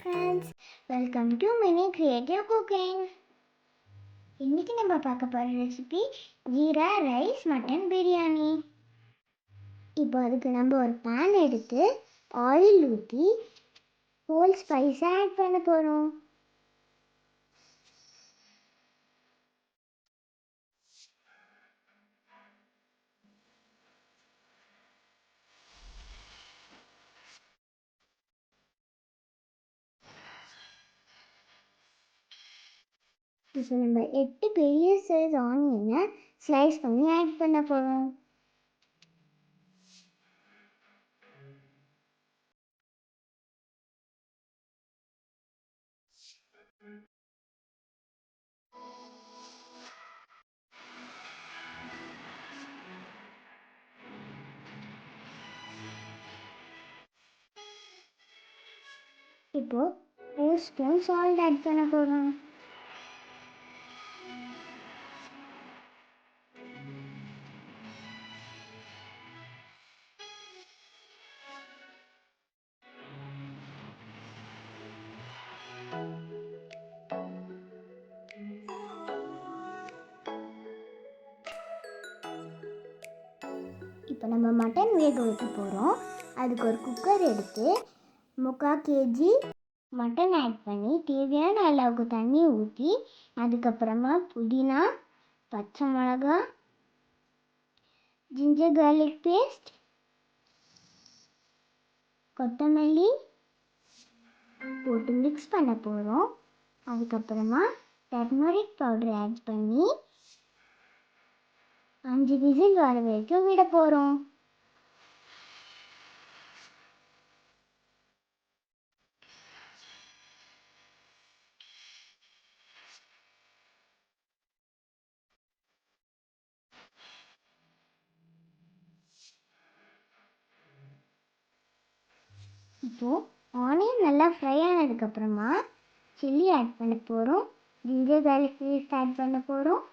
friends, welcome to Mini Creative Cooking. இன்னைக்கு நம்ம பார்க்க போகிற recipe jeera rice mutton biryani. இப்போ அதுக்கு நம்ம ஒரு பேன் எடுத்து ஆயில் ஊற்றி ஹோல் ஸ்பைஸை ஆட் பண்ண போகிறோம். இப்போ நம்ம 8 பெரிய சைஸ் ஆனியனை ஸ்லைஸ் பண்ணி ஆட் பண்ண போகிறோம். இப்போ 4 ஸ்பூன் சால்ட் ஆட் பண்ண போகிறோம். இப்போ நம்ம மட்டன் வேக வைக்க போகிறோம். அதுக்கு ஒரு குக்கர் எடுத்து 3/4 kg மட்டன் ஆட் பண்ணி தேவையான அளவுக்கு தண்ணி ஊற்றி அதுக்கப்புறமா புதினா, பச்சை மிளகா, ஜிஞ்சர் கார்லிக் பேஸ்ட், கொத்தமல்லி போட்டு மிக்ஸ் பண்ண போகிறோம். அதுக்கப்புறமா டர்மரிக் பவுடர் ஆட் பண்ணி 5 விசில் வர வரைக்கும் விட போகிறோம். இப்போது ஆனியன் நல்லா ஃப்ரை ஆனதுக்கப்புறமா சில்லி ஆட் பண்ண போகிறோம். ஜிஞ்சர் கார்லிக் பேஸ்ட் ஆட் பண்ண போகிறோம்.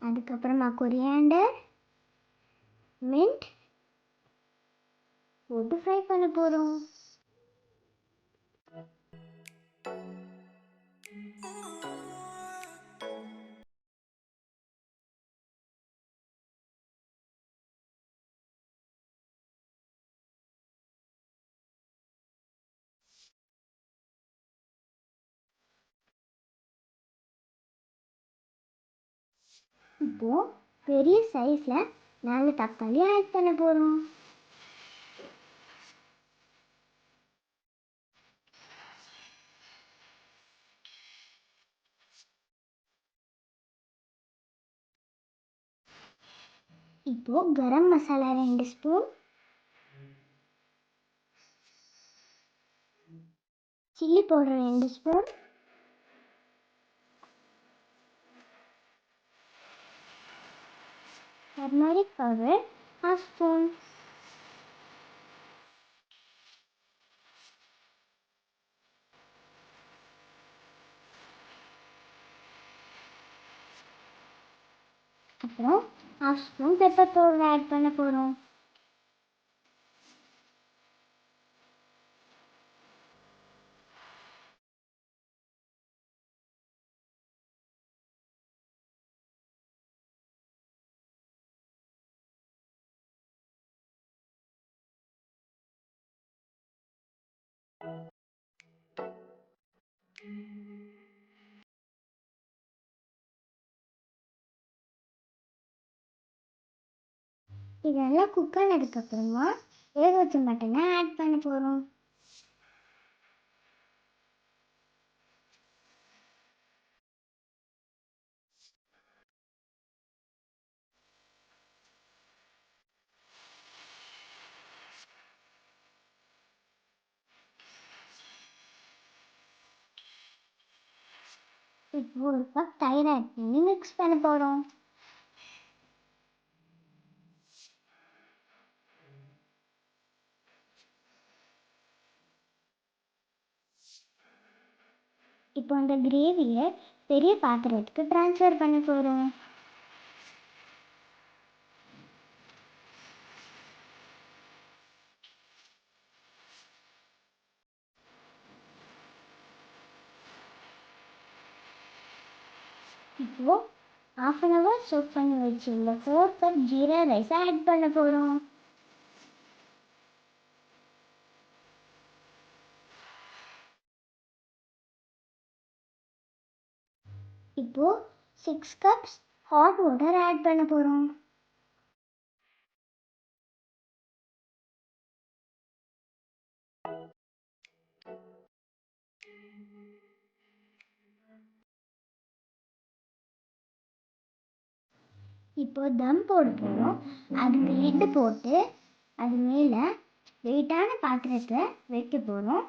அதுக்கப்புறமா கொரியாண்டர், மின்ட் போட்டு ஃப்ரை பண்ண போகிறோம். இப்போது பெரிய சைஸில் 4 தக்காளி ஆட் பண்ண போகிறோம். இப்போது garam masala 2 spoon, chilli powder 2 spoon, turmeric powder 1/2 spoon, அப்புறம் 1/2 ஸ்பூன் பெப்பர் பவுடர் ஆட் பண்ண போகிறோம். இது நல்லா குக் ஆனதுக்கப்புறமா வேக வச்ச மட்டனை ஆட் பண்ண போகிறோம். இப்போ ஒரு கப் தயிர் ஆட் பண்ணி மிக்ஸ் பண்ண போகிறோம். இப்போ அந்த கிரேவியை பெரிய பாத்திரத்துக்கு ட்ரான்ஸ்ஃபர் பண்ண போகிறோம். இப்போ 1/2 hour சோக் பண்ணி வச்சுள்ள 4 கப் ஜீரா ரைஸை ஆட் பண்ண போகிறோம். இப்போ 6 கப்ஸ் ஹாட் வாட்டர் ஆட் பண்ண போகிறோம். இப்போ தம் போட போகிறோம். அதுக்கு லிட்டு போட்டு அது மேலே வெயிட்டான பாத்திரத்தை வைக்க போகிறோம்.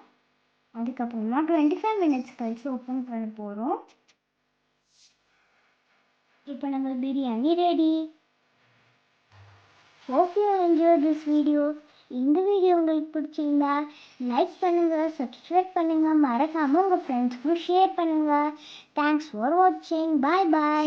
அதுக்கப்புறமா 25 மினிட்ஸ் கழிச்சு ஓப்பன் பண்ண போகிறோம். இப்போ நம்ம biryani ready. Hope you enjoy this video. இந்த வீடியோ உங்களுக்கு பிடிச்சிருந்தா லைக் பண்ணுங்கள், சப்ஸ்கிரைப் பண்ணுங்கள், மறக்காமல் உங்கள் ஃப்ரெண்ட்ஸ்க்கும் ஷேர் பண்ணுங்கள். தேங்க்ஸ் ஃபார் வாட்சிங். பாய் பாய்.